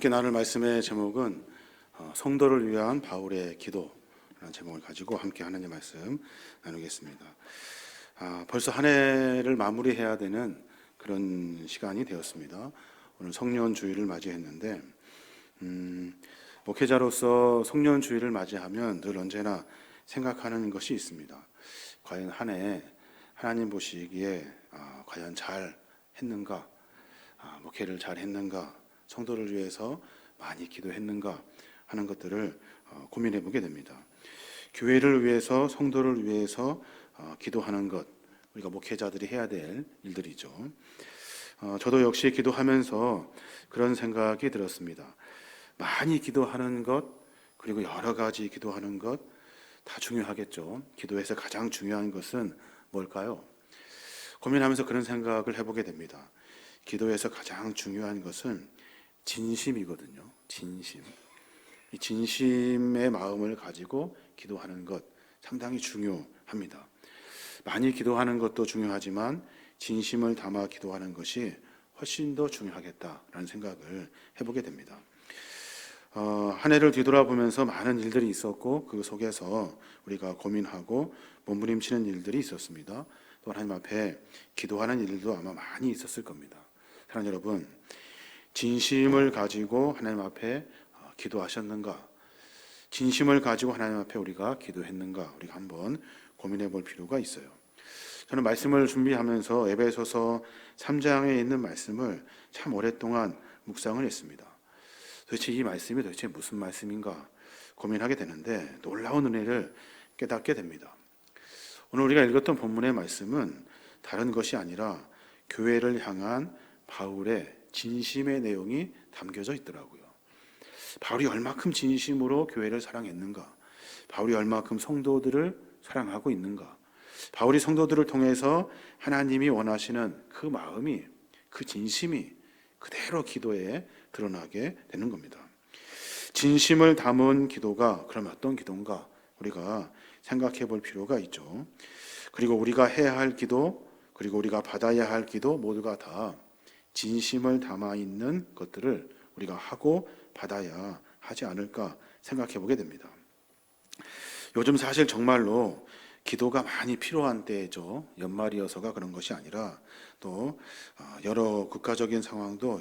함께 나눌 말씀의 제목은 성도를 위한 바울의 기도라는 제목을 가지고 함께 하나님의 말씀 나누겠습니다. 벌써 한 해를 마무리해야 되는 그런 시간이 되었습니다. 오늘 성년주일을 맞이했는데 목회자로서 성년주일을 맞이하면 늘 언제나 생각하는 것이 있습니다. 과연 한 해 하나님 보시기에 과연 잘 했는가, 목회를 잘 했는가, 성도를 위해서 많이 기도했는가 하는 것들을 고민해 보게 됩니다. 교회를 위해서, 성도를 위해서 기도하는 것, 우리가 목회자들이 해야 될 일들이죠. 저도 역시 기도하면서 그런 생각이 들었습니다. 많이 기도하는 것, 그리고 여러 가지 기도하는 것 다 중요하겠죠. 기도에서 가장 중요한 것은 뭘까요? 고민하면서 그런 생각을 해보게 됩니다. 기도에서 가장 중요한 것은 진심이거든요. 진심. 이 진심의 마음을 가지고 기도하는 것 상당히 중요합니다. 많이 기도하는 것도 중요하지만 진심을 담아 기도하는 것이 훨씬 더 중요하겠다라는 생각을 해보게 됩니다. 한 해를 뒤돌아보면서 많은 일들이 있었고 그 속에서 우리가 고민하고 몸부림치는 일들이 있었습니다. 또 하나님 앞에 기도하는 일도 아마 많이 있었을 겁니다. 사랑하는 여러분, 진심을 가지고 하나님 앞에 기도하셨는가? 진심을 가지고 하나님 앞에 우리가 기도했는가? 우리가 한번 고민해 볼 필요가 있어요. 저는 말씀을 준비하면서 에베소서 3장에 있는 말씀을 참 오랫동안 묵상을 했습니다. 도대체 이 말씀이 도대체 무슨 말씀인가 고민하게 되는데 놀라운 은혜를 깨닫게 됩니다. 오늘 우리가 읽었던 본문의 말씀은 다른 것이 아니라 교회를 향한 바울의 진심의 내용이 담겨져 있더라고요. 바울이 얼마큼 진심으로 교회를 사랑했는가, 바울이 얼마큼 성도들을 사랑하고 있는가, 바울이 성도들을 통해서 하나님이 원하시는 그 마음이, 그 진심이 그대로 기도에 드러나게 되는 겁니다. 진심을 담은 기도가 그럼 어떤 기도인가 우리가 생각해 볼 필요가 있죠. 그리고 우리가 해야 할 기도, 그리고 우리가 받아야 할 기도 모두가 다 진심을 담아 있는 것들을 우리가 하고 받아야 하지 않을까 생각해 보게 됩니다. 요즘 사실 정말로 기도가 많이 필요한 때죠. 연말이어서가 그런 것이 아니라 또 여러 국가적인 상황도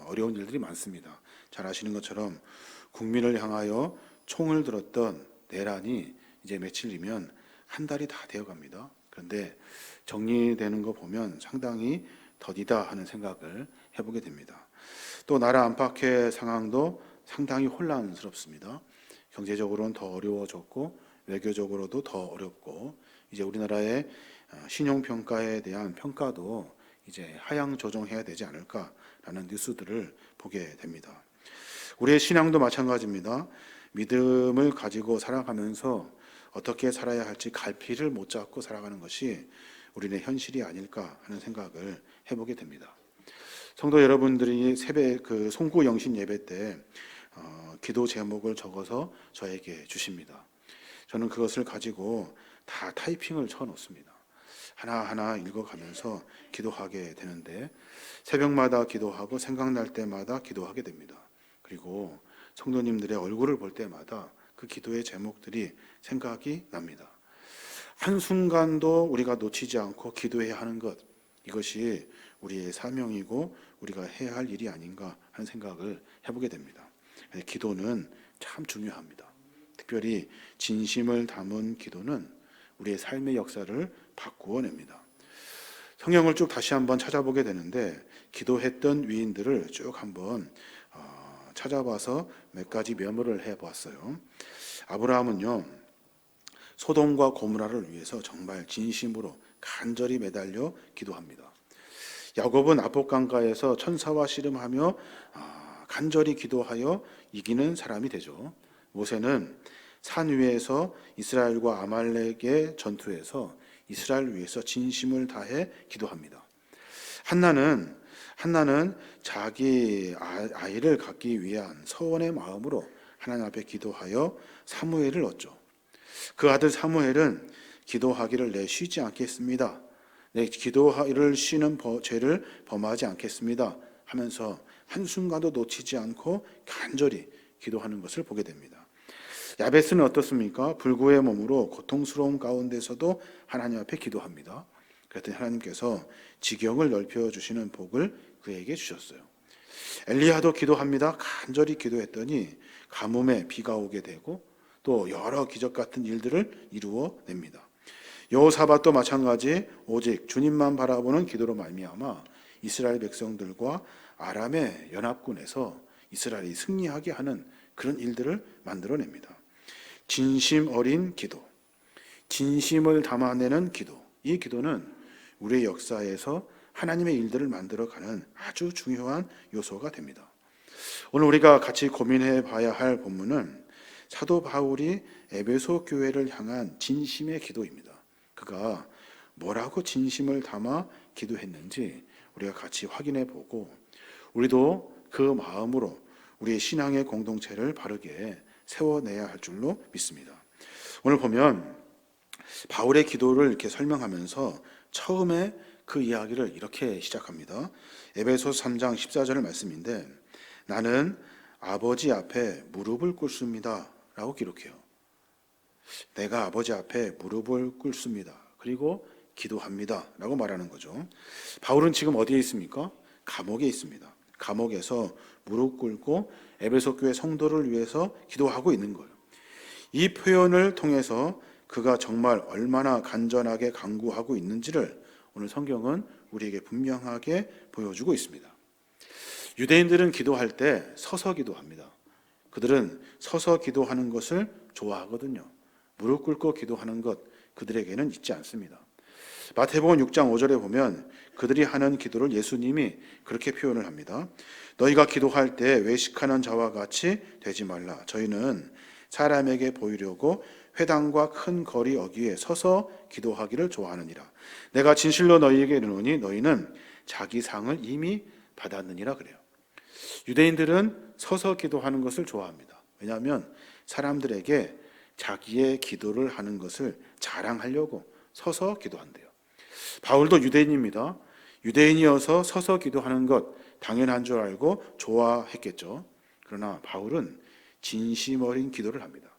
어려운 일들이 많습니다. 잘 아시는 것처럼 국민을 향하여 총을 들었던 내란이 이제 며칠이면 한 달이 다 되어갑니다. 그런데 정리되는 거 보면 상당히 더디다 하는 생각을 해보게 됩니다. 또 나라 안팎의 상황도 상당히 혼란스럽습니다. 경제적으로는 더 어려워졌고 외교적으로도 더 어렵고 이제 우리나라의 신용평가에 대한 평가도 이제 하향 조정해야 되지 않을까라는 뉴스들을 보게 됩니다. 우리의 신앙도 마찬가지입니다. 믿음을 가지고 살아가면서 어떻게 살아야 할지 갈피를 못 잡고 살아가는 것이 우리의 현실이 아닐까 하는 생각을 해보게 됩니다. 성도 여러분들이 새벽 송구 영신 예배 때 기도 제목을 적어서 저에게 주십니다. 저는 그것을 가지고 다 타이핑을 쳐 놓습니다. 하나하나 읽어가면서 기도하게 되는데 새벽마다 기도하고 생각날 때마다 기도하게 됩니다. 그리고 성도님들의 얼굴을 볼 때마다 그 기도의 제목들이 생각이 납니다. 한순간도 우리가 놓치지 않고 기도해야 하는 것, 이것이 우리의 사명이고 우리가 해야 할 일이 아닌가 하는 생각을 해보게 됩니다. 기도는 참 중요합니다. 특별히 진심을 담은 기도는 우리의 삶의 역사를 바꾸어냅니다. 성경을 쭉 다시 한번 찾아보게 되는데 기도했던 위인들을 쭉 한번 찾아봐서 몇 가지 메모를 해보았어요. 아브라함은요, 소돔과 고모라를 위해서 정말 진심으로 간절히 매달려 기도합니다. 야곱은 압복강가에서 천사와 씨름하며 간절히 기도하여 이기는 사람이 되죠. 모세는 산 위에서 이스라엘과 아말렉의 전투에서 이스라엘을 위해서 진심을 다해 기도합니다. 한나는 자기 아이를 갖기 위한 서원의 마음으로 하나님 앞에 기도하여 사무엘을 얻죠. 그 아들 사무엘은 기도하기를 내 쉬지 않겠습니다. 내 기도를 쉬는 죄를 범하지 않겠습니다 하면서 한순간도 놓치지 않고 간절히 기도하는 것을 보게 됩니다. 야베스는 어떻습니까? 불구의 몸으로 고통스러운 가운데서도 하나님 앞에 기도합니다. 그랬더니 하나님께서 지경을 넓혀주시는 복을 그에게 주셨어요. 엘리야도 기도합니다. 간절히 기도했더니 가뭄에 비가 오게 되고 또 여러 기적 같은 일들을 이루어냅니다. 여호사밧도 마찬가지 오직 주님만 바라보는 기도로 말미암아 이스라엘 백성들과 아람의 연합군에서 이스라엘이 승리하게 하는 그런 일들을 만들어냅니다. 진심 어린 기도, 진심을 담아내는 기도, 이 기도는 우리의 역사에서 하나님의 일들을 만들어가는 아주 중요한 요소가 됩니다. 오늘 우리가 같이 고민해 봐야 할 본문은 사도 바울이 에베소 교회를 향한 진심의 기도입니다. 그가 뭐라고 진심을 담아 기도했는지 우리가 같이 확인해 보고 우리도 그 마음으로 우리의 신앙의 공동체를 바르게 세워내야 할 줄로 믿습니다. 오늘 보면 바울의 기도를 이렇게 설명하면서 처음에 그 이야기를 이렇게 시작합니다. 에베소 3장 14절 말씀인데 나는 아버지 앞에 무릎을 꿇습니다 라고 기록해요. 내가 아버지 앞에 무릎을 꿇습니다. 그리고 기도합니다 라고 말하는 거죠. 바울은 지금 어디에 있습니까? 감옥에 있습니다. 감옥에서 무릎 꿇고 에베소 교회 성도를 위해서 기도하고 있는 거예요. 이 표현을 통해서 그가 정말 얼마나 간절하게 간구하고 있는지를 오늘 성경은 우리에게 분명하게 보여주고 있습니다. 유대인들은 기도할 때 서서 기도합니다. 그들은 서서 기도하는 것을 좋아하거든요. 무릎 꿇고 기도하는 것 그들에게는 있지 않습니다. 마태복음 6장 5절에 보면 그들이 하는 기도를 예수님이 그렇게 표현을 합니다. 너희가 기도할 때 외식하는 자와 같이 되지 말라. 저희는 사람에게 보이려고 회당과 큰 거리 어귀에 서서 기도하기를 좋아하느니라. 내가 진실로 너희에게 이르노니 너희는 자기 상을 이미 받았느니라 그래요. 유대인들은 서서 기도하는 것을 좋아합니다. 왜냐하면 사람들에게 자기의 기도를 하는 것을 자랑하려고 서서 기도한대요. 바울도 유대인입니다. 유대인이어서 서서 기도하는 것 당연한 줄 알고 좋아했겠죠. 그러나 바울은 진심 어린 기도를 합니다.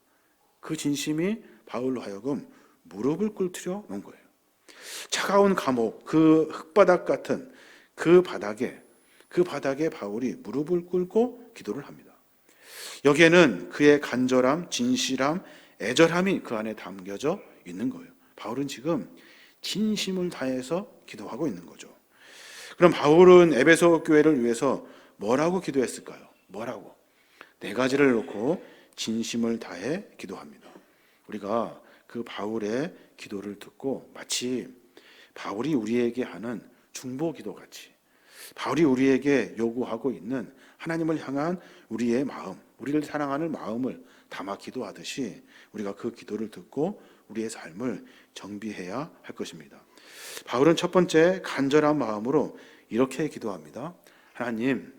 그 진심이 바울로 하여금 무릎을 꿇으려 놓은 거예요. 차가운 감옥, 그 흙바닥 같은 그 바닥에 바울이 무릎을 꿇고 기도를 합니다. 여기에는 그의 간절함, 진실함, 애절함이 그 안에 담겨져 있는 거예요. 바울은 지금 진심을 다해서 기도하고 있는 거죠. 그럼 바울은 에베소 교회를 위해서 뭐라고 기도했을까요? 뭐라고? 네 가지를 놓고 진심을 다해 기도합니다. 우리가 그 바울의 기도를 듣고 마치 바울이 우리에게 하는 중보 기도 같이 바울이 우리에게 요구하고 있는 하나님을 향한 우리의 마음, 우리를 사랑하는 마음을 담아 기도하듯이 우리가 그 기도를 듣고 우리의 삶을 정비해야 할 것입니다. 바울은 첫 번째 간절한 마음으로 이렇게 기도합니다. 하나님,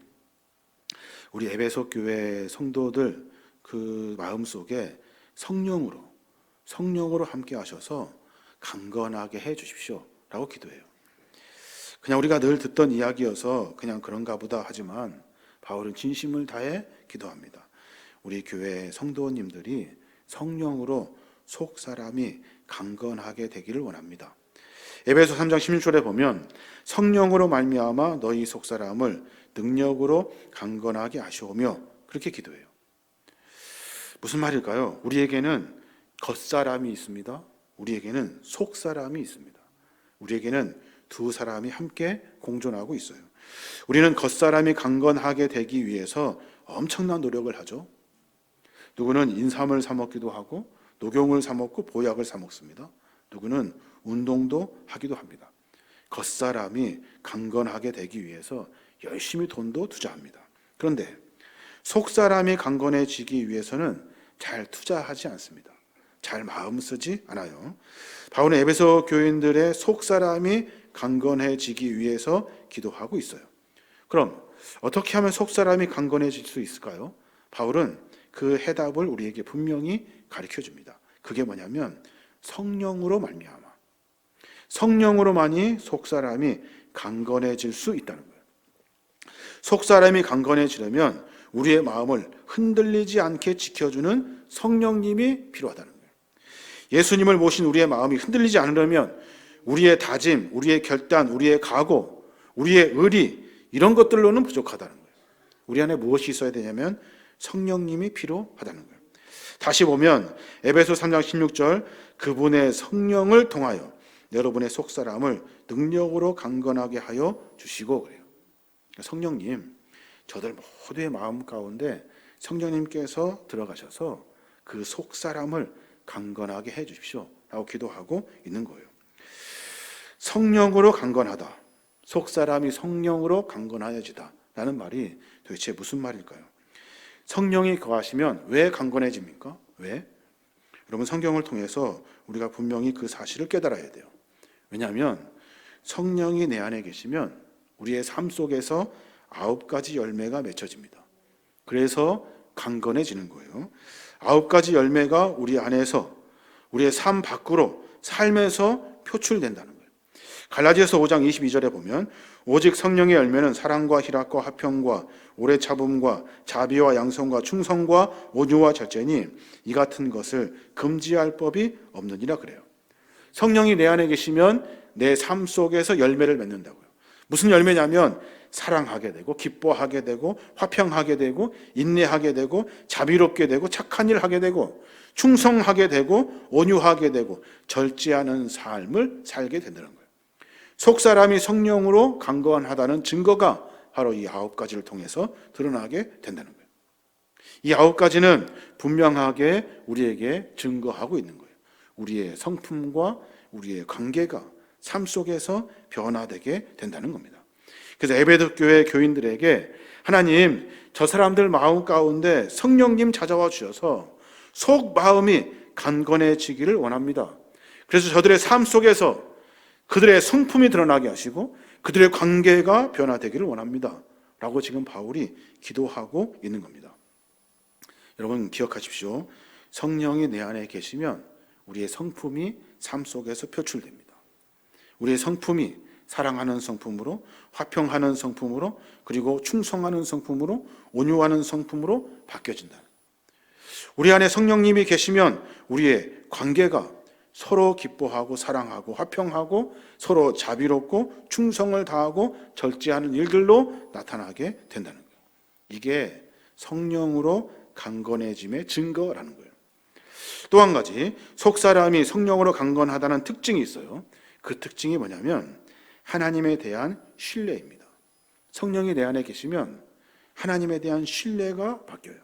우리 에베소 교회 성도들 그 마음속에 성령으로 함께 하셔서 강건하게 해 주십시오 라고 기도해요. 그냥 우리가 늘 듣던 이야기여서 그냥 그런가 보다 하지만 바울은 진심을 다해 기도합니다. 우리 교회 성도님들이 성령으로 속 사람이 강건하게 되기를 원합니다. 에베소 3장 16절에 보면 성령으로 말미암아 너희 속 사람을 능력으로 강건하게 하시오며 그렇게 기도해요. 무슨 말일까요? 우리에게는 겉사람이 있습니다. 우리에게는 속 사람이 있습니다. 우리에게는 두 사람이 함께 공존하고 있어요. 우리는 겉사람이 강건하게 되기 위해서 엄청난 노력을 하죠. 누구는 인삼을 사 먹기도 하고 녹용을 사 먹고 보약을 사 먹습니다. 누구는 운동도 하기도 합니다. 겉사람이 강건하게 되기 위해서 열심히 돈도 투자합니다. 그런데 속사람이 강건해지기 위해서는 잘 투자하지 않습니다. 잘 마음 쓰지 않아요. 바울은 에베소 교인들의 속사람이 강건해지기 위해서 기도하고 있어요. 그럼 어떻게 하면 속사람이 강건해질 수 있을까요? 바울은 그 해답을 우리에게 분명히 가르쳐 줍니다. 그게 뭐냐면 성령으로 말미암아. 성령으로만이 속사람이 강건해질 수 있다는 거예요. 속사람이 강건해지려면 우리의 마음을 흔들리지 않게 지켜주는 성령님이 필요하다는 거예요. 예수님을 모신 우리의 마음이 흔들리지 않으려면 우리의 다짐, 우리의 결단, 우리의 각오, 우리의 의리 이런 것들로는 부족하다는 거예요. 우리 안에 무엇이 있어야 되냐면 성령님이 필요하다는 거예요. 다시 보면 에베소 3장 16절 그분의 성령을 통하여 여러분의 속사람을 능력으로 강건하게 하여 주시고 그래요. 성령님, 저들 모두의 마음 가운데 성령님께서 들어가셔서 그 속사람을 강건하게 해 주십시오 라고 기도하고 있는 거예요. 성령으로 강건하다, 속사람이 성령으로 강건하여지다 라는 말이 도대체 무슨 말일까요? 성령이 거하시면 왜 강건해집니까? 왜? 여러분, 성경을 통해서 우리가 분명히 그 사실을 깨달아야 돼요. 왜냐하면 성령이 내 안에 계시면 우리의 삶 속에서 9가지 열매가 맺혀집니다. 그래서 강건해지는 거예요. 9가지 열매가 우리 안에서 우리의 삶 밖으로 삶에서 표출된다는 거예요. 갈라디아서 5장 22절에 보면 오직 성령의 열매는 사랑과 희락과 화평과 오래 참음과 자비와 양성과 충성과 온유와 절제니 이 같은 것을 금지할 법이 없느니라 그래요. 성령이 내 안에 계시면 내 삶 속에서 열매를 맺는다고요. 무슨 열매냐면 사랑하게 되고 기뻐하게 되고 화평하게 되고 인내하게 되고 자비롭게 되고 착한 일 하게 되고 충성하게 되고 온유하게 되고 절제하는 삶을 살게 된다는 거예요. 속사람이 성령으로 강건하다는 증거가 바로 이 9가지를 통해서 드러나게 된다는 거예요. 이 9가지는 분명하게 우리에게 증거하고 있는 거예요. 우리의 성품과 우리의 관계가 삶 속에서 변화되게 된다는 겁니다. 그래서 에베소 교회 교인들에게 하나님, 저 사람들 마음 가운데 성령님 찾아와 주셔서 속 마음이 강건해지기를 원합니다. 그래서 저들의 삶 속에서 그들의 성품이 드러나게 하시고 그들의 관계가 변화되기를 원합니다 라고 지금 바울이 기도하고 있는 겁니다. 여러분 기억하십시오. 성령이 내 안에 계시면 우리의 성품이 삶 속에서 표출됩니다. 우리의 성품이 사랑하는 성품으로, 화평하는 성품으로, 그리고 충성하는 성품으로, 온유하는 성품으로 바뀌어진다. 우리 안에 성령님이 계시면 우리의 관계가 서로 기뻐하고 사랑하고 화평하고 서로 자비롭고 충성을 다하고 절제하는 일들로 나타나게 된다는 거예요. 이게 성령으로 강건해짐의 증거라는 거예요. 또 한 가지, 속사람이 성령으로 강건하다는 특징이 있어요. 그 특징이 뭐냐면 하나님에 대한 신뢰입니다. 성령이 내 안에 계시면 하나님에 대한 신뢰가 바뀌어요.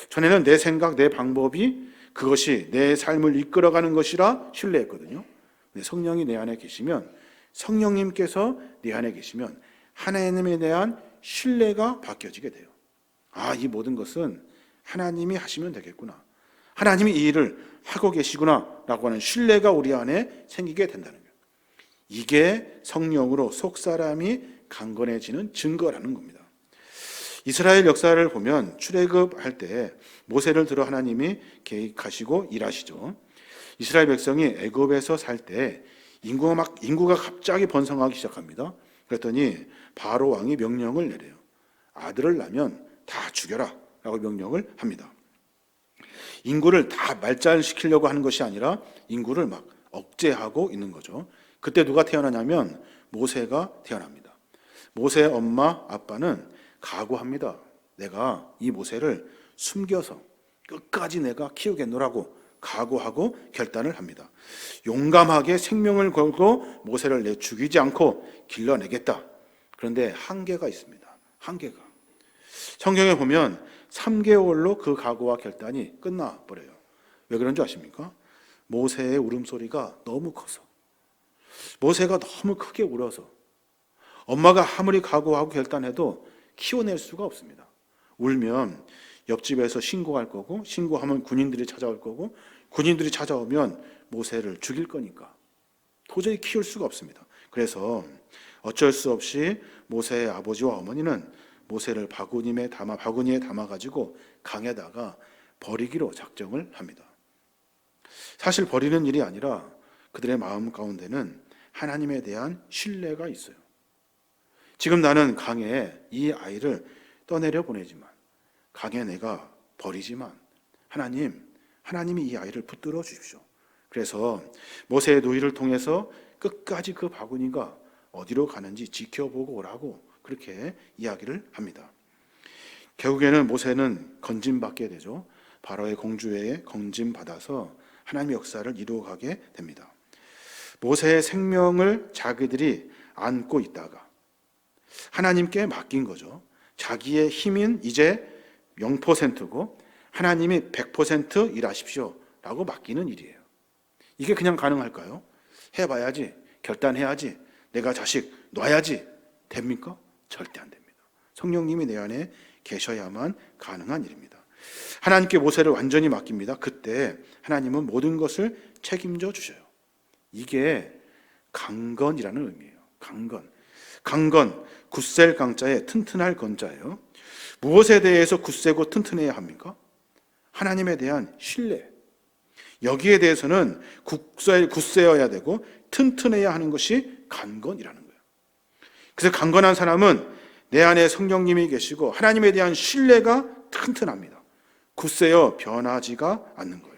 전에는 내 생각, 내 방법이 그것이 내 삶을 이끌어가는 것이라 신뢰했거든요. 근데 성령이 내 안에 계시면, 성령님께서 내 안에 계시면 하나님에 대한 신뢰가 바뀌어지게 돼요. 아, 이 모든 것은 하나님이 하시면 되겠구나, 하나님이 이 일을 하고 계시구나 라고 하는 신뢰가 우리 안에 생기게 된다는 거예요. 이게 성령으로 속사람이 강건해지는 증거라는 겁니다. 이스라엘 역사를 보면 출애굽할 때 모세를 들어 하나님이 계획하시고 일하시죠. 이스라엘 백성이 애굽에서 살 때 인구가 갑자기 번성하기 시작합니다. 그랬더니 바로 왕이 명령을 내려요. 아들을 낳으면 다 죽여라 라고 명령을 합니다. 인구를 다 말살시키려고 하는 것이 아니라 인구를 막 억제하고 있는 거죠. 그때 누가 태어나냐면 모세가 태어납니다. 모세의 엄마 아빠는 각오합니다. 내가 이 모세를 숨겨서 끝까지 내가 키우겠노라고 각오하고 결단을 합니다. 용감하게 생명을 걸고 모세를 내 죽이지 않고 길러내겠다. 그런데 한계가 있습니다. 한계가. 성경에 보면 3개월로 그 각오와 결단이 끝나버려요. 왜 그런 줄 아십니까? 모세의 울음소리가 너무 커서, 모세가 너무 크게 울어서 엄마가 아무리 각오하고 결단해도 키워낼 수가 없습니다. 울면 옆집에서 신고할 거고, 신고하면 군인들이 찾아올 거고, 군인들이 찾아오면 모세를 죽일 거니까 도저히 키울 수가 없습니다. 그래서 어쩔 수 없이 모세의 아버지와 어머니는 모세를 바구니에 담아가지고 강에다가 버리기로 작정을 합니다. 사실 버리는 일이 아니라 그들의 마음 가운데는 하나님에 대한 신뢰가 있어요. 지금 나는 강에 이 아이를 떠내려 보내지만, 강에 내가 버리지만 하나님이 이 아이를 붙들어 주십시오. 그래서 모세의 누이를 통해서 끝까지 그 바구니가 어디로 가는지 지켜보고 오라고 그렇게 이야기를 합니다. 결국에는 모세는 건짐받게 되죠. 바로의 공주에 건짐받아서 하나님의 역사를 이루어가게 됩니다. 모세의 생명을 자기들이 안고 있다가 하나님께 맡긴 거죠. 자기의 힘인 이제 0%고 하나님이 100% 일하십시오 라고 맡기는 일이에요. 이게 그냥 가능할까요? 해봐야지, 결단해야지, 내가 자식 놔야지 됩니까? 절대 안 됩니다. 성령님이 내 안에 계셔야만 가능한 일입니다. 하나님께 모세를 완전히 맡깁니다. 그때 하나님은 모든 것을 책임져 주셔요. 이게 강건이라는 의미예요. 강건, 굳셀 강자에 튼튼할 건자예요. 무엇에 대해서 굳세고 튼튼해야 합니까? 하나님에 대한 신뢰. 여기에 대해서는 굳세어야 되고 튼튼해야 하는 것이 강건이라는 거예요. 그래서 강건한 사람은 내 안에 성령님이 계시고 하나님에 대한 신뢰가 튼튼합니다. 굳세어 변하지가 않는 거예요.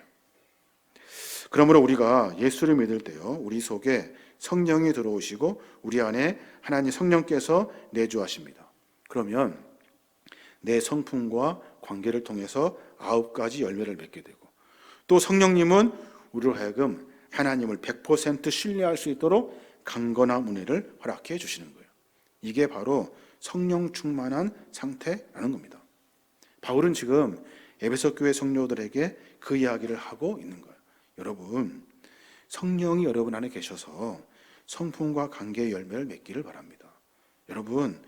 그러므로 우리가 예수를 믿을 때요, 우리 속에 성령이 들어오시고 우리 안에 하나님 성령께서 내주하십니다. 그러면 내 성품과 관계를 통해서 9가지 열매를 맺게 되고, 또 성령님은 우리로 하여금 하나님을 100% 신뢰할 수 있도록 강건한 은혜를 허락해 주시는 거예요. 이게 바로 성령 충만한 상태라는 겁니다. 바울은 지금 에베소 교회 성도들에게 그 이야기를 하고 있는 거예요. 여러분, 성령이 여러분 안에 계셔서 성품과 관계의 열매를 맺기를 바랍니다. 여러분,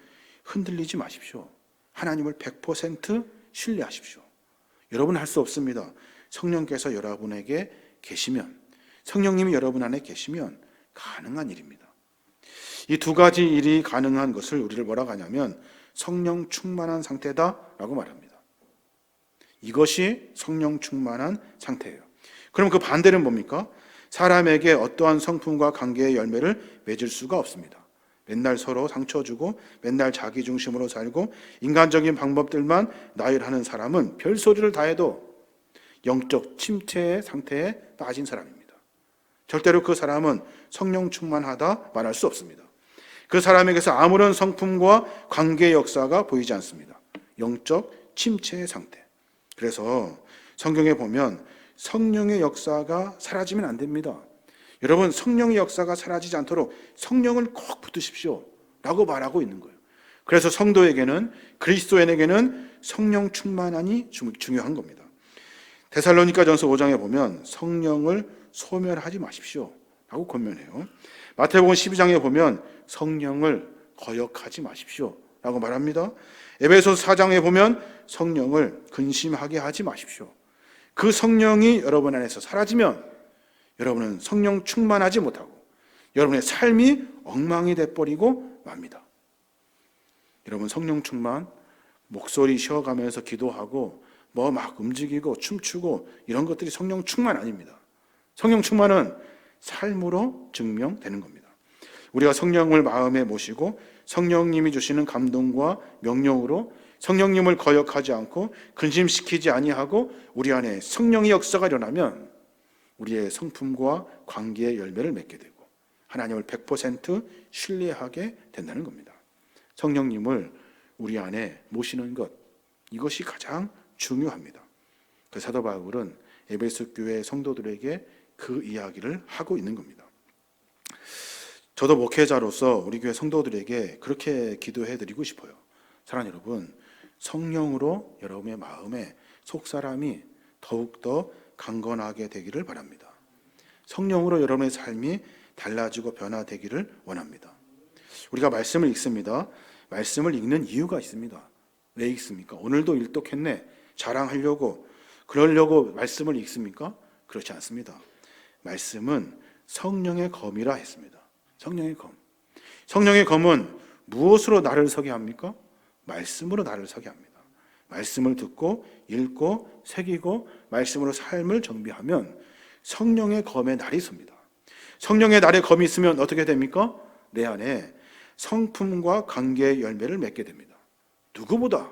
흔들리지 마십시오. 하나님을 100% 신뢰하십시오. 여러분 할 수 없습니다. 성령께서 여러분에게 계시면, 성령님이 여러분 안에 계시면 가능한 일입니다. 이 2가지 일이 가능한 것을 우리를 뭐라고 하냐면 성령 충만한 상태다라고 말합니다. 이것이 성령 충만한 상태예요. 그럼 그 반대는 뭡니까? 사람에게 어떠한 성품과 관계의 열매를 맺을 수가 없습니다. 맨날 서로 상처 주고 맨날 자기 중심으로 살고 인간적인 방법들만 나열하는 사람은 별소리를 다 해도 영적 침체의 상태에 빠진 사람입니다. 절대로 그 사람은 성령 충만하다 말할 수 없습니다. 그 사람에게서 아무런 성품과 관계의 역사가 보이지 않습니다. 영적 침체의 상태. 그래서 성경에 보면 성령의 역사가 사라지면 안 됩니다. 여러분, 성령의 역사가 사라지지 않도록 성령을 꼭 붙드십시오 라고 말하고 있는 거예요. 그래서 성도에게는, 그리스도인에게는 성령 충만함이 중요한 겁니다. 데살로니가전서 5장에 보면 성령을 소멸하지 마십시오 라고 권면해요. 마태복음 12장에 보면 성령을 거역하지 마십시오 라고 말합니다. 에베소서 4장에 보면 성령을 근심하게 하지 마십시오. 그 성령이 여러분 안에서 사라지면 여러분은 성령 충만하지 못하고 여러분의 삶이 엉망이 돼버리고 맙니다. 여러분, 성령 충만, 목소리 쉬어가면서 기도하고 뭐 막 움직이고 춤추고 이런 것들이 성령 충만 아닙니다. 성령 충만은 삶으로 증명되는 겁니다. 우리가 성령을 마음에 모시고 성령님이 주시는 감동과 명령으로 성령님을 거역하지 않고 근심시키지 아니하고 우리 안에 성령의 역사가 일어나면 우리의 성품과 관계의 열매를 맺게 되고 하나님을 100% 신뢰하게 된다는 겁니다. 성령님을 우리 안에 모시는 것, 이것이 가장 중요합니다. 그 사도 바울은 에베소 교회 성도들에게 그 이야기를 하고 있는 겁니다. 저도 목회자로서 우리 교회 성도들에게 그렇게 기도해드리고 싶어요. 사랑하는 여러분, 성령으로 여러분의 마음에 속사람이 더욱더 강건하게 되기를 바랍니다. 성령으로 여러분의 삶이 달라지고 변화되기를 원합니다. 우리가 말씀을 읽습니다. 말씀을 읽는 이유가 있습니다. 왜 읽습니까? 오늘도 일독했네, 자랑하려고, 그러려고 말씀을 읽습니까? 그렇지 않습니다. 말씀은 성령의 검이라 했습니다. 성령의 검. 성령의 검은 무엇으로 나를 서게 합니까? 말씀으로 나를 서게 합니다. 말씀을 듣고 읽고 새기고 말씀으로 삶을 정비하면 성령의 검에 날이 섭니다. 성령의 날에 검이 있으면 어떻게 됩니까? 내 안에 성품과 관계의 열매를 맺게 됩니다. 누구보다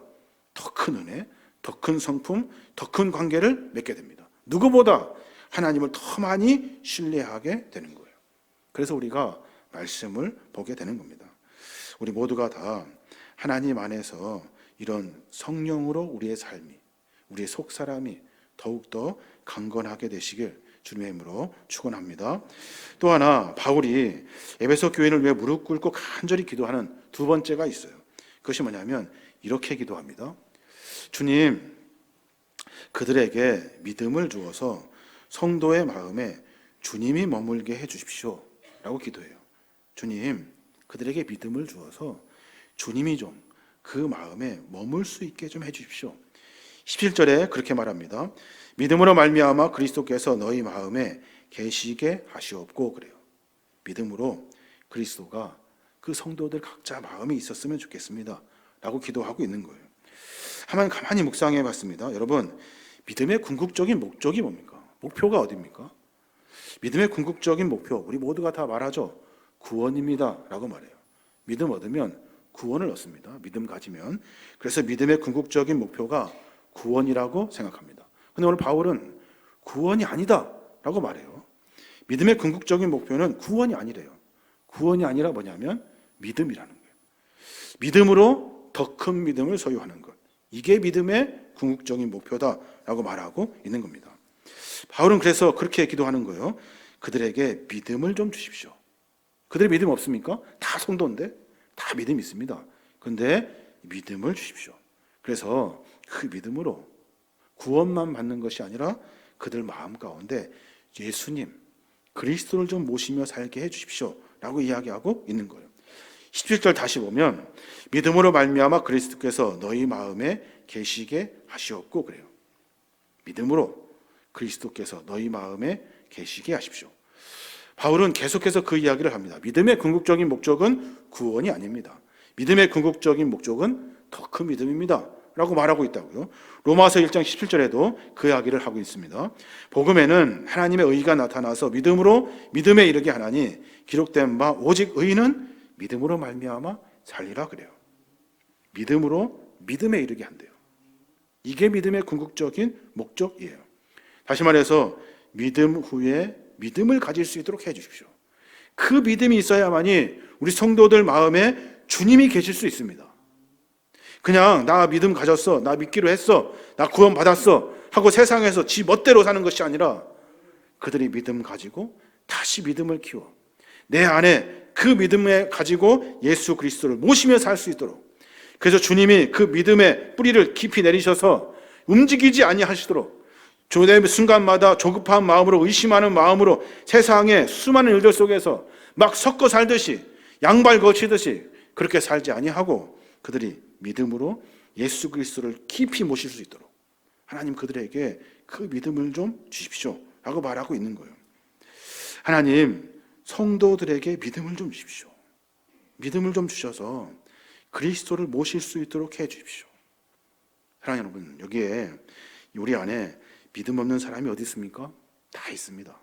더 큰 은혜, 더 큰 성품, 더 큰 관계를 맺게 됩니다. 누구보다 하나님을 더 많이 신뢰하게 되는 거예요. 그래서 우리가 말씀을 보게 되는 겁니다. 우리 모두가 다 하나님 안에서 이런 성령으로 우리의 삶이, 우리의 속사람이 더욱더 강건하게 되시길 주님의 이름으로 축원합니다. 또 하나, 바울이 에베소 교회를 위해 무릎 꿇고 간절히 기도하는 두 번째가 있어요. 그것이 뭐냐면 이렇게 기도합니다. 주님, 그들에게 믿음을 주어서 성도의 마음에 주님이 머물게 해 주십시오 라고 기도해요. 주님, 그들에게 믿음을 주어서 주님이 좀 그 마음에 머물 수 있게 좀 해 주십시오. 17절에 그렇게 말합니다. 믿음으로 말미암아 그리스도께서 너희 마음에 계시게 하시옵고, 그래요. 믿음으로 그리스도가 그 성도들 각자 마음에 있었으면 좋겠습니다 라고 기도하고 있는 거예요. 한번 가만히 묵상해 봤습니다. 여러분, 믿음의 궁극적인 목적이 뭡니까? 목표가 어디입니까? 믿음의 궁극적인 목표, 우리 모두가 다 말하죠. 구원입니다 라고 말해요. 믿음 얻으면 구원을 얻습니다. 믿음 가지면. 그래서 믿음의 궁극적인 목표가 구원이라고 생각합니다. 그런데 오늘 바울은 구원이 아니다 라고 말해요. 믿음의 궁극적인 목표는 구원이 아니래요. 구원이 아니라 뭐냐면 믿음이라는 거예요. 믿음으로 더 큰 믿음을 소유하는 것, 이게 믿음의 궁극적인 목표다라고 말하고 있는 겁니다. 바울은 그래서 그렇게 기도하는 거예요. 그들에게 믿음을 좀 주십시오. 그들의 믿음 없습니까? 다 성도인데 다 믿음이 있습니다. 그런데 믿음을 주십시오. 그래서 그 믿음으로 구원만 받는 것이 아니라 그들 마음 가운데 예수님, 그리스도를 좀 모시며 살게 해 주십시오 라고 이야기하고 있는 거예요. 17절 다시 보면 믿음으로 말미암아 그리스도께서 너희 마음에 계시게 하시옵고, 그래요. 믿음으로 그리스도께서 너희 마음에 계시게 하십시오. 바울은 계속해서 그 이야기를 합니다. 믿음의 궁극적인 목적은 구원이 아닙니다. 믿음의 궁극적인 목적은 더 큰 믿음입니다 라고 말하고 있다고요. 로마서 1장 17절에도 그 이야기를 하고 있습니다. 복음에는 하나님의 의가 나타나서 믿음으로 믿음에 이르게 하나니 기록된 바 오직 의인은 믿음으로 말미암아 살리라, 그래요. 믿음으로 믿음에 이르게 한대요. 이게 믿음의 궁극적인 목적이에요. 다시 말해서 믿음 후에 믿음을 가질 수 있도록 해 주십시오. 그 믿음이 있어야만이 우리 성도들 마음에 주님이 계실 수 있습니다. 그냥 나 믿음 가졌어, 나 믿기로 했어, 나 구원 받았어 하고 세상에서 지 멋대로 사는 것이 아니라 그들이 믿음 가지고 다시 믿음을 키워 내 안에 그 믿음에 가지고 예수 그리스도를 모시며 살 수 있도록, 그래서 주님이 그 믿음의 뿌리를 깊이 내리셔서 움직이지 아니하시도록 조대 순간마다 조급한 마음으로, 의심하는 마음으로 세상의 수많은 일들 속에서 막 섞어 살듯이, 양발 거치듯이 그렇게 살지 아니하고 그들이 믿음으로 예수 그리스도를 깊이 모실 수 있도록 하나님 그들에게 그 믿음을 좀 주십시오 라고 말하고 있는 거예요. 하나님, 성도들에게 믿음을 좀 주십시오. 믿음을 좀 주셔서 그리스도를 모실 수 있도록 해 주십시오. 사랑하는 여러분, 여기에 우리 안에 믿음 없는 사람이 어디 있습니까? 다 있습니다.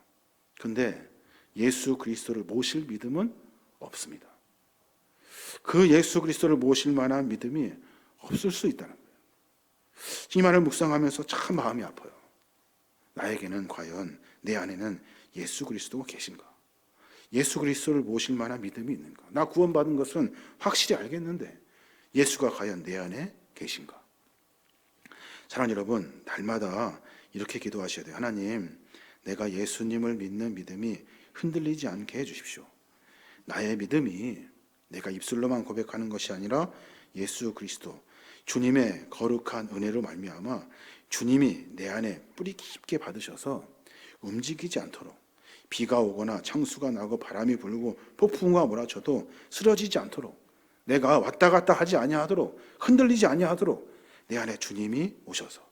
그런데 예수 그리스도를 모실 믿음은 없습니다. 그 예수 그리스도를 모실 만한 믿음이 없을 수 있다는 거예요. 이 말을 묵상하면서 참 마음이 아파요. 나에게는 과연 내 안에는 예수 그리스도가 계신가? 예수 그리스도를 모실 만한 믿음이 있는가? 나 구원받은 것은 확실히 알겠는데 예수가 과연 내 안에 계신가? 사랑하는 여러분, 날마다 이렇게 기도하셔야 돼요. 하나님, 내가 예수님을 믿는 믿음이 흔들리지 않게 해주십시오. 나의 믿음이 내가 입술로만 고백하는 것이 아니라 예수 그리스도, 주님의 거룩한 은혜로 말미암아 주님이 내 안에 뿌리 깊게 받으셔서 움직이지 않도록, 비가 오거나 창수가 나고 바람이 불고 폭풍우가 몰아쳐도 쓰러지지 않도록, 내가 왔다 갔다 하지 아니하도록, 흔들리지 아니하도록 내 안에 주님이 오셔서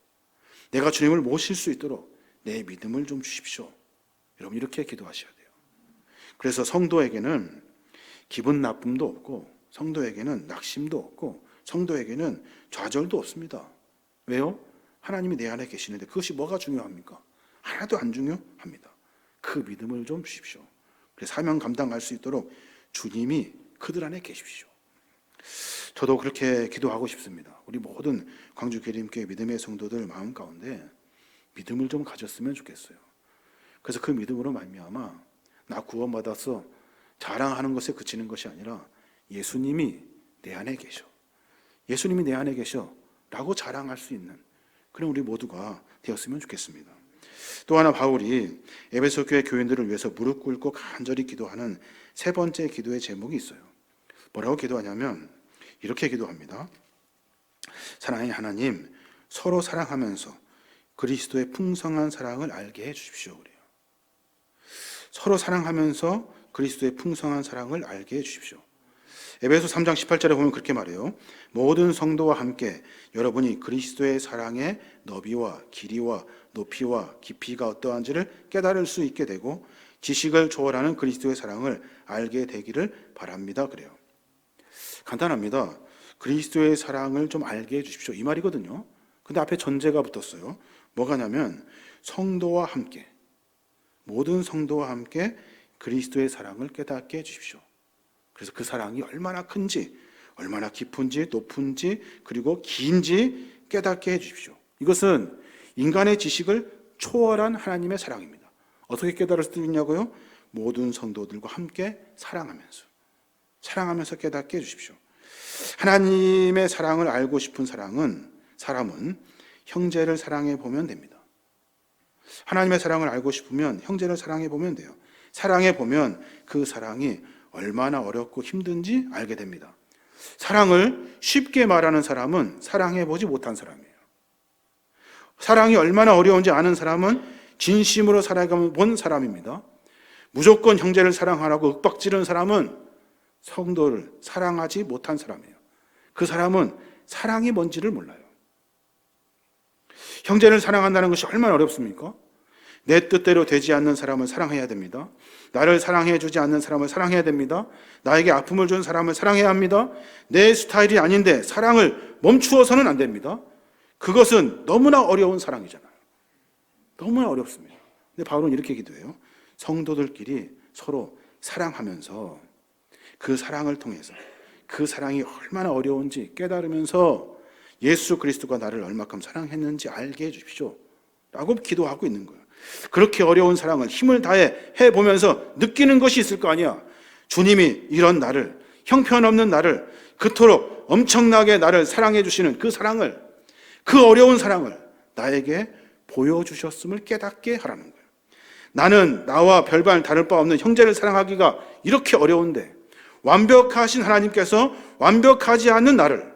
내가 주님을 모실 수 있도록 내 믿음을 좀 주십시오. 여러분, 이렇게 기도하셔야 돼요. 그래서 성도에게는 기분 나쁨도 없고, 성도에게는 낙심도 없고, 성도에게는 좌절도 없습니다. 왜요? 하나님이 내 안에 계시는데 그것이 뭐가 중요합니까? 하나도 안 중요합니다. 그 믿음을 좀 주십시오. 그래서 사명 감당할 수 있도록 주님이 그들 안에 계십시오. 저도 그렇게 기도하고 싶습니다. 우리 모든 광주 계림교회 믿음의 성도들 마음 가운데 믿음을 좀 가졌으면 좋겠어요. 그래서 그 믿음으로 말미암아 나 구원받아서 자랑하는 것에 그치는 것이 아니라 예수님이 내 안에 계셔, 예수님이 내 안에 계셔 라고 자랑할 수 있는 그런 우리 모두가 되었으면 좋겠습니다. 또 하나 바울이 에베소 교회 교인들을 위해서 무릎 꿇고 간절히 기도하는 세 번째 기도의 제목이 있어요. 뭐라고 기도하냐면 이렇게 기도합니다. 사랑의 하나님, 서로 사랑하면서 그리스도의 풍성한 사랑을 알게 해주십시오. 그래요. 서로 사랑하면서 그리스도의 풍성한 사랑을 알게 해주십시오. 에베소 3장 18절에 보면 그렇게 말해요. 모든 성도와 함께 여러분이 그리스도의 사랑의 너비와 길이와 높이와 깊이가 어떠한지를 깨달을 수 있게 되고 지식을 초월하는 그리스도의 사랑을 알게 되기를 바랍니다. 그래요. 간단합니다. 그리스도의 사랑을 좀 알게 해주십시오. 이 말이거든요. 근데 앞에 전제가 붙었어요. 뭐가냐면 성도와 함께, 모든 성도와 함께 그리스도의 사랑을 깨닫게 해주십시오. 그래서 그 사랑이 얼마나 큰지, 얼마나 깊은지, 높은지, 그리고 긴지 깨닫게 해주십시오. 이것은 인간의 지식을 초월한 하나님의 사랑입니다. 어떻게 깨달을 수 있냐고요? 모든 성도들과 함께 사랑하면서 깨닫게 해주십시오. 하나님의 사랑을 알고 싶은 사람은 형제를 사랑해 보면 됩니다. 하나님의 사랑을 알고 싶으면 형제를 사랑해 보면 돼요. 사랑해 보면 그 사랑이 얼마나 어렵고 힘든지 알게 됩니다. 사랑을 쉽게 말하는 사람은 사랑해 보지 못한 사람이에요. 사랑이 얼마나 어려운지 아는 사람은 진심으로 살아본 사람입니다. 무조건 형제를 사랑하라고 윽박지르는 사람은 성도를 사랑하지 못한 사람이에요. 그 사람은 사랑이 뭔지를 몰라요. 형제를 사랑한다는 것이 얼마나 어렵습니까? 내 뜻대로 되지 않는 사람을 사랑해야 됩니다. 나를 사랑해 주지 않는 사람을 사랑해야 됩니다. 나에게 아픔을 준 사람을 사랑해야 합니다. 내 스타일이 아닌데 사랑을 멈추어서는 안 됩니다. 그것은 너무나 어려운 사랑이잖아요. 너무나 어렵습니다. 근데 바울은 이렇게 기도해요. 성도들끼리 서로 사랑하면서 그 사랑을 통해서 그 사랑이 얼마나 어려운지 깨달으면서 예수 그리스도가 나를 얼마큼 사랑했는지 알게 해주십시오 라고 기도하고 있는 거예요. 그렇게 어려운 사랑을 힘을 다해 해보면서 느끼는 것이 있을 거 아니야. 주님이 이런 나를, 형편없는 나를, 그토록 엄청나게 나를 사랑해 주시는 그 사랑을, 그 어려운 사랑을 나에게 보여주셨음을 깨닫게 하라는 거예요. 나는 나와 별반 다를 바 없는 형제를 사랑하기가 이렇게 어려운데 완벽하신 하나님께서 완벽하지 않는 나를,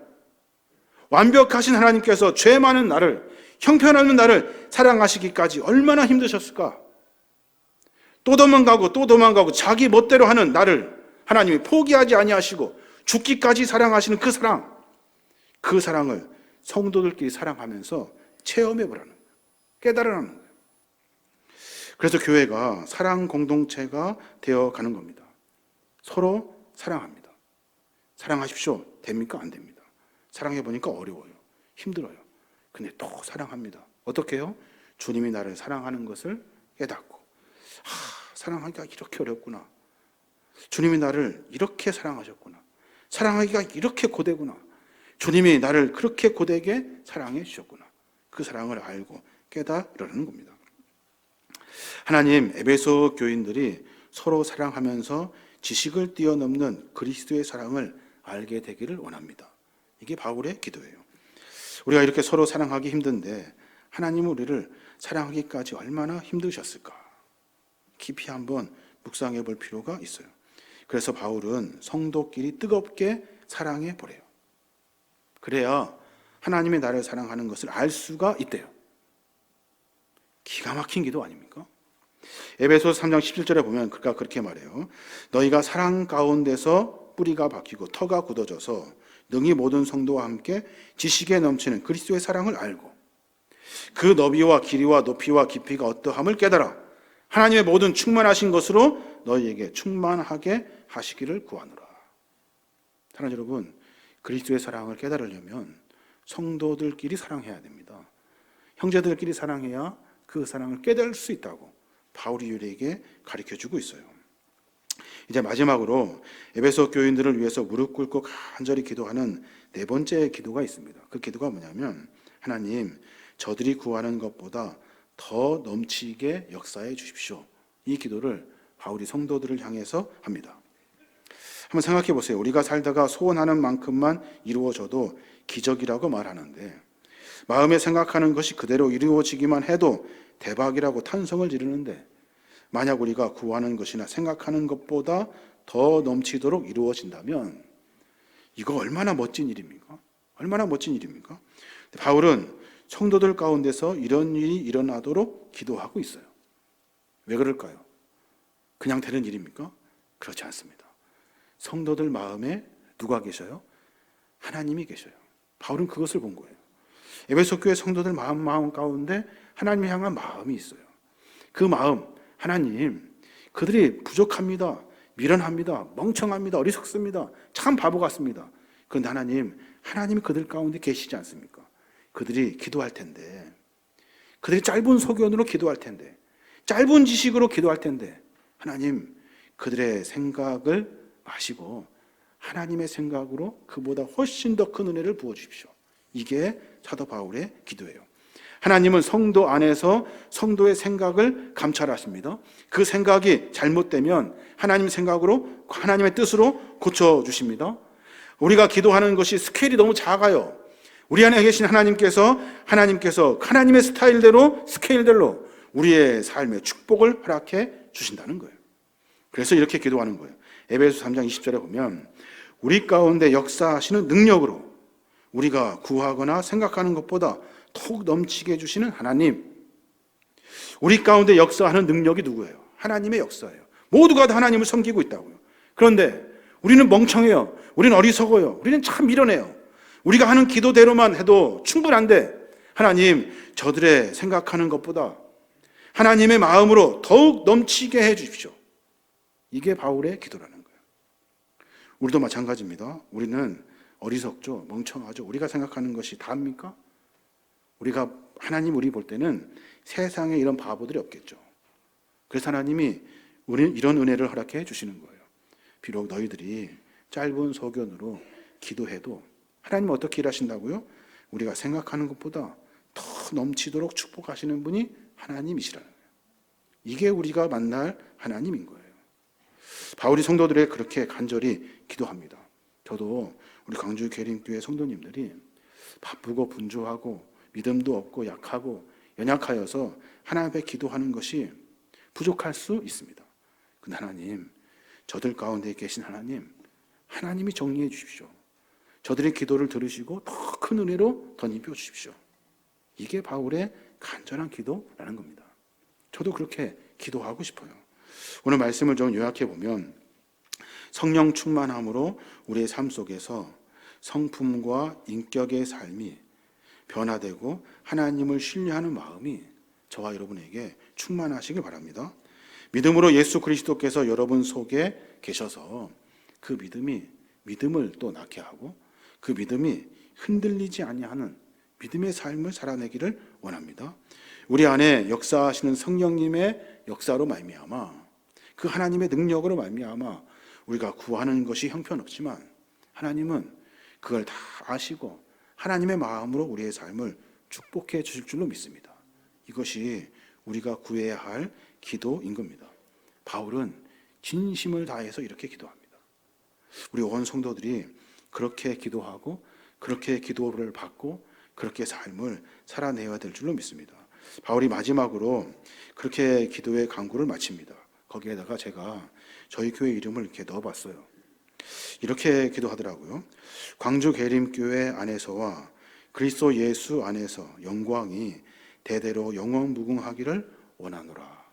완벽하신 하나님께서 죄 많은 나를, 형편없는 나를 사랑하시기까지 얼마나 힘드셨을까? 또 도망가고 자기 멋대로 하는 나를 하나님이 포기하지 아니하시고 죽기까지 사랑하시는 그 사랑을 성도들끼리 사랑하면서 체험해 보라는 거예요. 깨달으라는 거예요. 그래서 교회가 사랑 공동체가 되어 가는 겁니다. 서로 사랑합니다. 사랑하십시오. 됩니까? 안 됩니다. 사랑해 보니까 어려워요. 힘들어요. 근데 또 사랑합니다. 어떻게 해요? 주님이 나를 사랑하는 것을 깨닫고, 사랑하기가 이렇게 어렵구나. 주님이 나를 이렇게 사랑하셨구나. 사랑하기가 이렇게 고되구나. 주님이 나를 그렇게 고되게 사랑해 주셨구나. 그 사랑을 알고 깨달으라는 겁니다. 하나님, 에베소 교인들이 서로 사랑하면서 지식을 뛰어넘는 그리스도의 사랑을 알게 되기를 원합니다. 이게 바울의 기도예요. 우리가 이렇게 서로 사랑하기 힘든데 하나님은 우리를 사랑하기까지 얼마나 힘드셨을까? 깊이 한번 묵상해 볼 필요가 있어요. 그래서 바울은 성도끼리 뜨겁게 사랑해 보래요. 그래야 하나님이 나를 사랑하는 것을 알 수가 있대요. 기가 막힌 기도 아닙니까? 에베소서 3장 17절에 보면 그가 그렇게 말해요. 너희가 사랑 가운데서 뿌리가 박히고 터가 굳어져서 능히 모든 성도와 함께 지식에 넘치는 그리스도의 사랑을 알고 그 너비와 길이와 높이와 깊이가 어떠함을 깨달아 하나님의 모든 충만하신 것으로 너희에게 충만하게 하시기를 구하노라. 사랑하는 여러분, 그리스도의 사랑을 깨달으려면 성도들끼리 사랑해야 됩니다. 형제들끼리 사랑해야 그 사랑을 깨달을 수 있다고 바울이 우리에게 가르쳐주고 있어요. 이제 마지막으로 에베소 교인들을 위해서 무릎 꿇고 간절히 기도하는 네 번째 기도가 있습니다. 그 기도가 뭐냐면, 하나님, 저들이 구하는 것보다 더 넘치게 역사해 주십시오. 이 기도를 바울이 성도들을 향해서 합니다. 한번 생각해 보세요. 우리가 살다가 소원하는 만큼만 이루어져도 기적이라고 말하는데, 마음에 생각하는 것이 그대로 이루어지기만 해도 대박이라고 탄성을 지르는데, 만약 우리가 구하는 것이나 생각하는 것보다 더 넘치도록 이루어진다면 이거 얼마나 멋진 일입니까? 얼마나 멋진 일입니까? 바울은 성도들 가운데서 이런 일이 일어나도록 기도하고 있어요. 왜 그럴까요? 그냥 되는 일입니까? 그렇지 않습니다. 성도들 마음에 누가 계셔요? 하나님이 계셔요. 바울은 그것을 본 거예요. 에베소 교회 성도들 마음 가운데 하나님을 향한 마음이 있어요. 그 마음, 하나님, 그들이 부족합니다. 미련합니다. 멍청합니다. 어리석습니다. 참 바보 같습니다. 그런데 하나님이 그들 가운데 계시지 않습니까? 그들이 기도할 텐데, 그들이 짧은 소견으로 기도할 텐데, 짧은 지식으로 기도할 텐데, 하나님, 그들의 생각을 마시고 하나님의 생각으로 그보다 훨씬 더 큰 은혜를 부어주십시오. 이게 사도 바울의 기도예요. 하나님은 성도 안에서 성도의 생각을 감찰하십니다. 그 생각이 잘못되면 하나님의 생각으로, 하나님의 뜻으로 고쳐주십니다. 우리가 기도하는 것이 스케일이 너무 작아요. 우리 안에 계신 하나님께서 하나님의 스타일대로, 스케일대로 우리의 삶의 축복을 허락해 주신다는 거예요. 그래서 이렇게 기도하는 거예요. 에베소 3장 20절에 보면, 우리 가운데 역사하시는 능력으로 우리가 구하거나 생각하는 것보다 더욱 넘치게 해주시는 하나님. 우리 가운데 역사하는 능력이 누구예요? 하나님의 역사예요. 모두가 다 하나님을 섬기고 있다고요. 그런데 우리는 멍청해요. 우리는 어리석어요. 우리는 참 미련해요. 우리가 하는 기도대로만 해도 충분한데, 하나님, 저들의 생각하는 것보다 하나님의 마음으로 더욱 넘치게 해 주십시오. 이게 바울의 기도라는 거예요. 우리도 마찬가지입니다. 우리는 어리석죠. 멍청하죠. 우리가 생각하는 것이 다입니까? 하나님 우리 볼 때는 세상에 이런 바보들이 없겠죠. 그래서 하나님이 우리는 이런 은혜를 허락해 주시는 거예요. 비록 너희들이 짧은 소견으로 기도해도 하나님은 어떻게 일하신다고요? 우리가 생각하는 것보다 더 넘치도록 축복하시는 분이 하나님이시라는 거예요. 이게 우리가 만날 하나님인 거예요. 바울이 성도들에게 그렇게 간절히 기도합니다. 저도 우리 광주 계림교회 성도님들이 바쁘고 분주하고 믿음도 없고 약하고 연약하여서 하나님 앞에 기도하는 것이 부족할 수 있습니다. 근데 하나님, 저들 가운데 계신 하나님이 정리해 주십시오. 저들의 기도를 들으시고 더 큰 은혜로 덧입혀 주십시오. 이게 바울의 간절한 기도라는 겁니다. 저도 그렇게 기도하고 싶어요. 오늘 말씀을 좀 요약해 보면, 성령 충만함으로 우리의 삶 속에서 성품과 인격의 삶이 변화되고 하나님을 신뢰하는 마음이 저와 여러분에게 충만하시길 바랍니다. 믿음으로 예수 그리스도께서 여러분 속에 계셔서 그 믿음을 또 낳게 하고 그 믿음이 흔들리지 아니하는 믿음의 삶을 살아내기를 원합니다. 우리 안에 역사하시는 성령님의 역사로 말미암아, 그 하나님의 능력으로 말미암아 우리가 구하는 것이 형편없지만 하나님은 그걸 다 아시고 하나님의 마음으로 우리의 삶을 축복해 주실 줄로 믿습니다. 이것이 우리가 구해야 할 기도인 겁니다. 바울은 진심을 다해서 이렇게 기도합니다. 우리 온 성도들이 그렇게 기도하고 그렇게 기도를 받고 그렇게 삶을 살아내야 될 줄로 믿습니다. 바울이 마지막으로 그렇게 기도의 강구를 마칩니다. 거기에다가 제가 저희 교회 이름을 이렇게 넣어봤어요. 이렇게 기도하더라고요. 광주 계림교회 안에서와 그리스도 예수 안에서 영광이 대대로 영원무궁하기를 원하노라.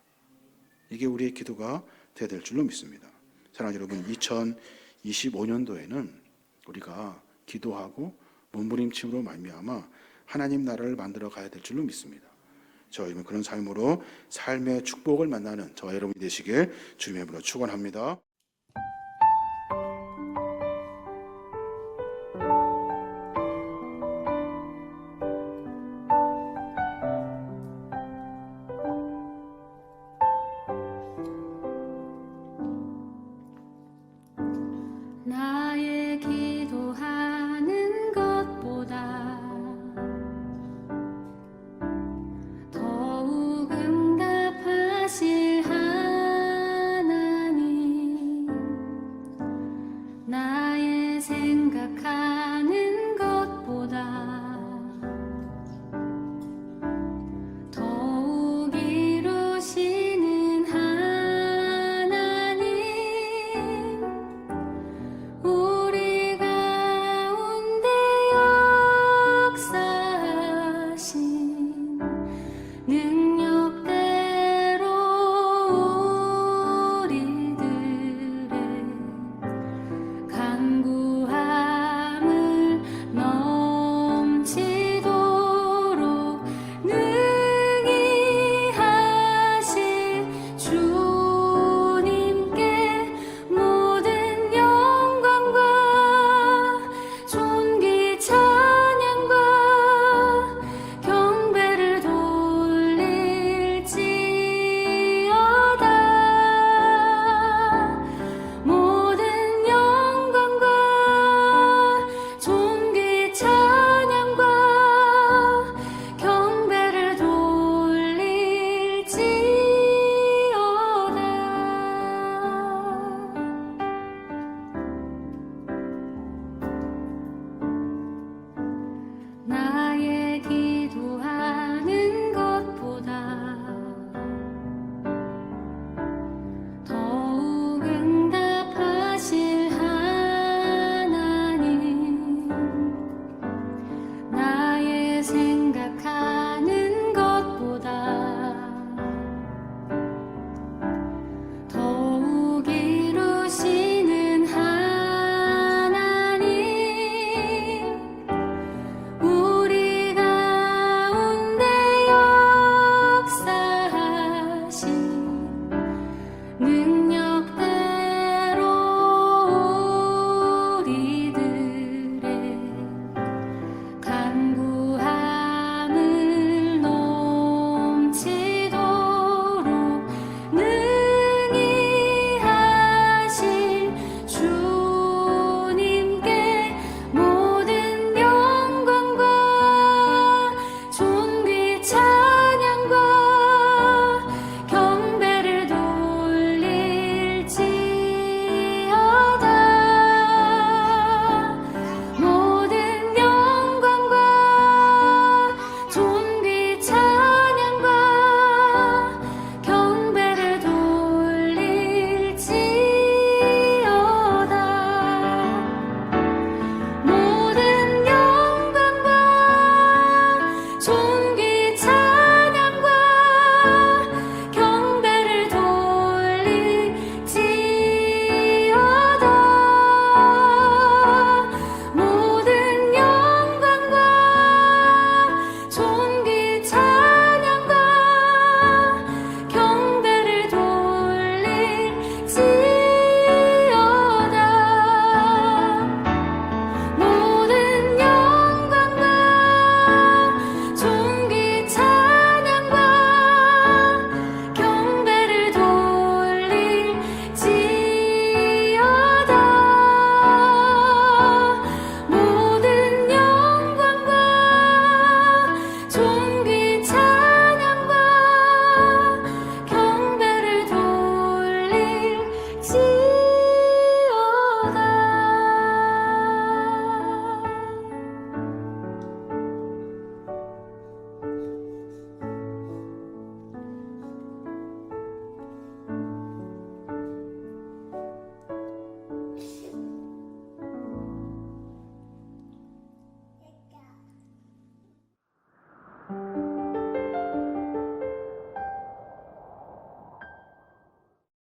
이게 우리의 기도가 되어야 될 줄로 믿습니다. 사랑하는 여러분, 2025년도에는 우리가 기도하고 몸부림침으로 말미암아 하나님 나라를 만들어 가야 될 줄로 믿습니다. 저희는 그런 삶으로 삶의 축복을 만나는 저와 여러분이 되시길 주님의 이름으로 축원합니다.